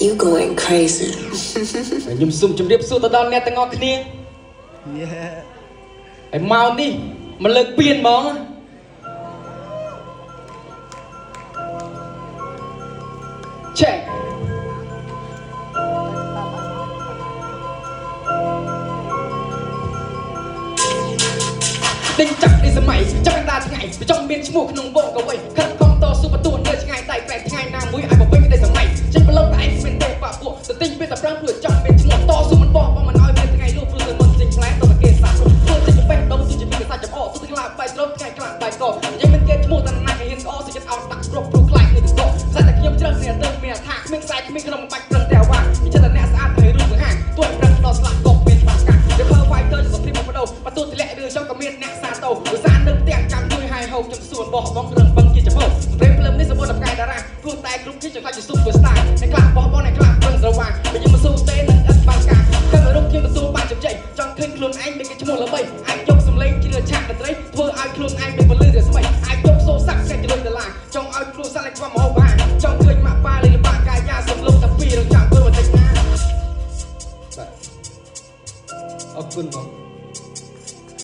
You going crazy ខ្ញុំសុំជម្រាបសួរទៅដល់អ្នកទាំងអស់គ្នាហើយមកនេះមិនលើកពៀនហ្មងCheck ដេញចាប់នេះសម័យចាប់កណ្ដាលថ្ងៃចង់មានឈ្មោះក្នុងវងកវីខិតខំតស៊ូបន្ទួននៅឆ្ងាយតែប្រែថ្ងៃណាមួយឲ្យបំពេញតែសម័យចេញប្រឡូកតែឯងមានទេបាក់ពួកទៅទិញពេលតែប្រាំព្រោះចង់មានឈ្មោះតស៊ូមិនបោះមិនឲ្យមានថ្ងៃលុះព្រោះទៅមិនទិញផ្លែទៅតែគេសាក់ព្រោះទិញបេះដូងទិញជាមានសាច់ចំអកទិញខ្លាបែកត្រប់ថ្ងៃខ្លាបែកកយ៉ាងមានគេឈ្មោះតែណាស់គេហ៊ានស្អកសុចិត្តអោតដាក់គ្រប់ព្រោះខ្លាចនេះទៅខ្សែតែខ្ញុំជ្រើសនេះទៅមានថាគ្មានខ្សែគ្មានក្នុងបាច់ប្រឹងតែវ៉ាមានចិត្តតែអ្នកស្អាតហើយរូបស្អាតទួយប្រឹងដល់ស្លាប់កបមានបាកាវាធ្វើ fighter ទៅពីបដោបទូធ្លាក់ឬចង់ក៏មានអ្នកសាតោឧស្សាហ៍នៅផ្ទះចាំជួយហើយហូបខ្ញុំសួនបោះបងគ្រឿងបឹងជាចំហសម្រាប់ភ្លើមនេះសម្បូរដល់កាយតារាព្រោះតែគ្រប់គ្នាចង់ខ្លាចជា superstar អ្នកខ្លះបោះបងអ្នកខ្លះប្រឹងស្រវាងបើយើងមិនស៊ូទេនឹងឥតបានការតែរូបខ្ញុំទទួលបានជ័យចង់ឃើញខ្លួនឯងមានគេឈ្មោះល្បីអាចយកសម្លេងជាឆាកតន្ត្រីធ្វើឲ្យខ្លួនឯងមានពលឺរស្មីអាចយកសូសាក់សេចក្ដីដុល្លារចង់ឲ្យគ្រូសាក់លេខខ្វះមហោបាចង់ឃើញម៉ាក់ប៉ាលេលបាកាយាសំឡុងតែពីរងចាំធ្វើបន្តិចណាបាទអរគុណបង